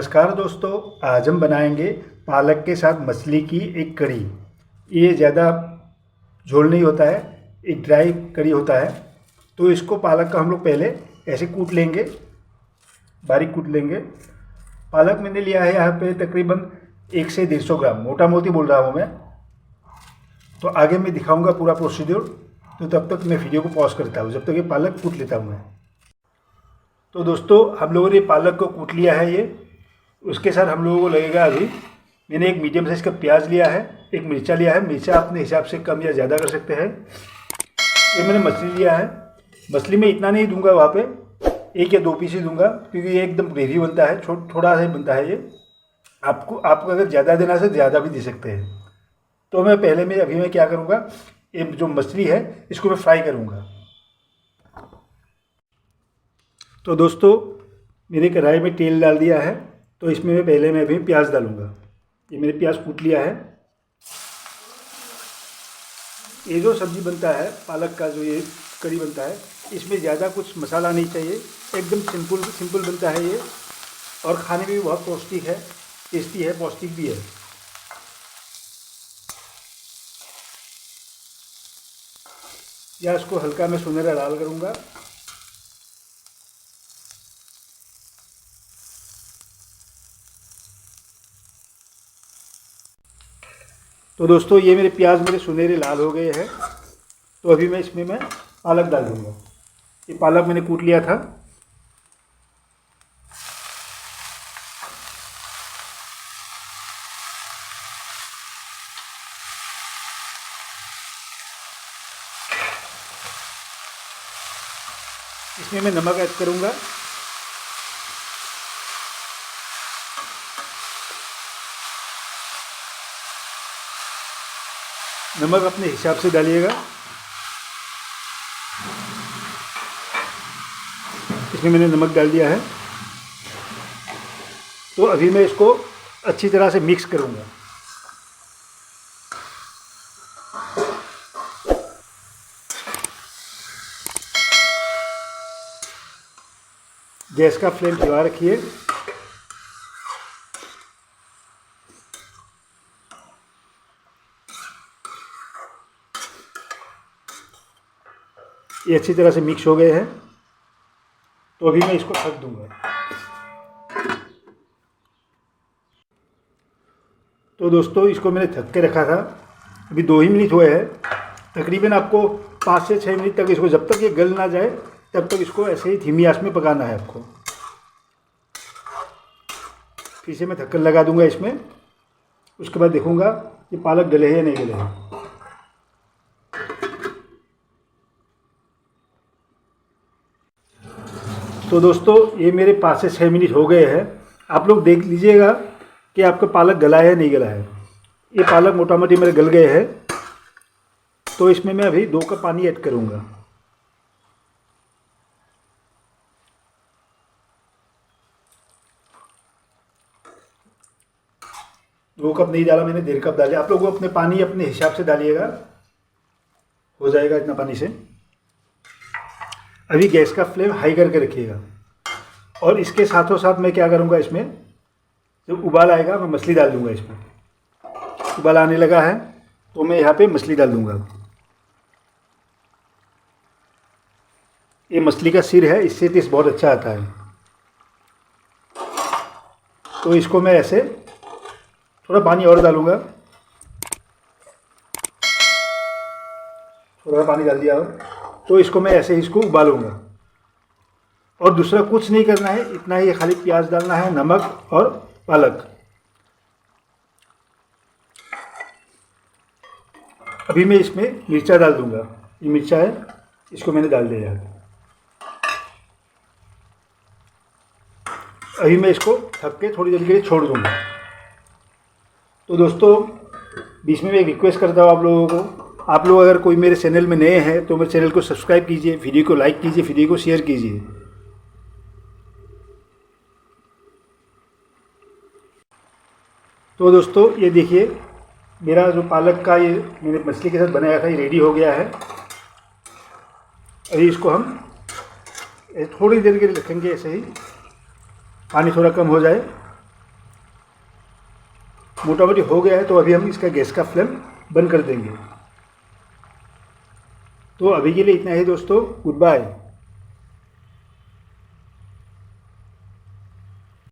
नमस्कार दोस्तों, आज हम बनाएंगे पालक के साथ मछली की एक कढ़ी। ये ज़्यादा झोल नहीं होता है, एक ड्राई कढ़ी होता है। तो इसको पालक का हम लोग पहले ऐसे कूट लेंगे, बारीक कूट लेंगे। पालक मैंने लिया है यहाँ पे तकरीबन 1 से 150 ग्राम, मोटा मोटी बोल रहा हूँ मैं। तो आगे मैं दिखाऊंगा पूरा प्रोसीड्योर, तो तब तक मैं वीडियो को पॉज करता हूँ, जब तक ये पालक कूट लेता हूँ मैं। तो दोस्तों, हम लोगों ने पालक को कूट लिया है। ये उसके साथ हम लोगों को लगेगा, अभी मैंने एक मीडियम साइज़ का प्याज लिया है, एक मिर्चा लिया है। मिर्चा अपने हिसाब से कम या ज़्यादा कर सकते हैं। ये मैंने मछली लिया है। मछली में इतना नहीं दूंगा, वहाँ पे 1 या 2 पीस ही दूंगा, क्योंकि ये एकदम ग्रेवी बनता है, थोड़ा सा ही बनता है ये। आपको अगर ज़्यादा देना है तो ज़्यादा भी दे सकते हैं। तो अभी मैं क्या करूँगा, ये जो मछली है इसको मैं फ्राई करूँगा। तो दोस्तों, मेरे कढ़ाई में तेल डाल दिया है, तो इसमें मैं अभी प्याज डालूँगा। ये मैंने प्याज कूट लिया है। ये जो सब्ज़ी बनता है पालक का, जो ये कढ़ी बनता है, इसमें ज़्यादा कुछ मसाला नहीं चाहिए, एकदम सिंपल बनता है ये। और खाने में भी बहुत पौष्टिक है, टेस्टी है, पौष्टिक भी है। या इसको हल्का मैं सुनहरा लाल करूँगा। तो दोस्तों, ये मेरे प्याज सुनहरे लाल हो गए हैं। तो अभी मैं इसमें पालक डाल दूँगा। ये पालक मैंने कूट लिया था। इसमें मैं नमक ऐड करूँगा। नमक अपने हिसाब से डालिएगा। इसमें मैंने नमक डाल दिया है। तो अभी मैं इसको अच्छी तरह से मिक्स करूँगा। गैस का फ्लेम धीमा रखिए। ये अच्छी तरह से मिक्स हो गए हैं। तो अभी मैं इसको ढक दूंगा। तो दोस्तों, इसको मैंने ढक के रखा था, अभी 2 ही मिनट हुए हैं। तकरीबन आपको 5 से 6 मिनट तक इसको, जब तक ये गल ना जाए तब तक इसको ऐसे ही धीमी आंच में पकाना है आपको। फिर से मैं ढक्कन लगा दूंगा इसमें। उसके बाद देखूंगा ये पालक गले है या नहीं गले हैं। तो दोस्तों, ये मेरे 5 से 6 मिनट हो गए हैं। आप लोग देख लीजिएगा कि आपका पालक गला है या नहीं गला है। ये पालक मोटा मोटी मेरे गल गए हैं। तो इसमें मैं अभी 2 कप पानी ऐड करूँगा। दो कप नहीं डाला मैंने, 1.5 कप डाले। आप लोग अपने पानी अपने हिसाब से डालिएगा, हो जाएगा इतना पानी से। अभी गैस का फ्लेम हाई करके रखिएगा। और इसके साथों साथ मैं क्या करूँगा, इसमें जब उबाल आएगा मैं मछली डाल दूँगा। इसमें उबाल आने लगा है तो मैं यहाँ पे मछली डाल दूँगा। ये मछली का सिर है, इससे टेस्ट बहुत अच्छा आता है। तो इसको मैं ऐसे थोड़ा पानी और डालूँगा। थोड़ा पानी डाल दिया और तो इसको मैं ऐसे ही इसको उबालूँगा। और दूसरा कुछ नहीं करना है, इतना ही खाली प्याज डालना है, नमक और पालक। अभी मैं इसमें मिर्चा डाल दूँगा। ये मिर्चा है, इसको मैंने डाल दिया है। अभी मैं इसको ढक के थोड़ी देर के लिए छोड़ दूँगा। तो दोस्तों, बीच में मैं एक रिक्वेस्ट करता हूँ आप लोगों को, आप लोग अगर कोई मेरे चैनल में नए हैं तो मेरे चैनल को सब्सक्राइब कीजिए, वीडियो को लाइक कीजिए, वीडियो को शेयर कीजिए। तो दोस्तों, ये देखिए मेरा जो पालक का ये मैंने मछली के साथ बनाया था, ये रेडी हो गया है। अभी इसको हम थोड़ी देर के लिए रखेंगे ऐसे ही, पानी थोड़ा कम हो जाए मोटा मोटी हो गया है, तो अभी हम इसका गैस का फ्लेम बंद कर देंगे। तो अभी के लिए इतना ही दोस्तों, गुड बाय।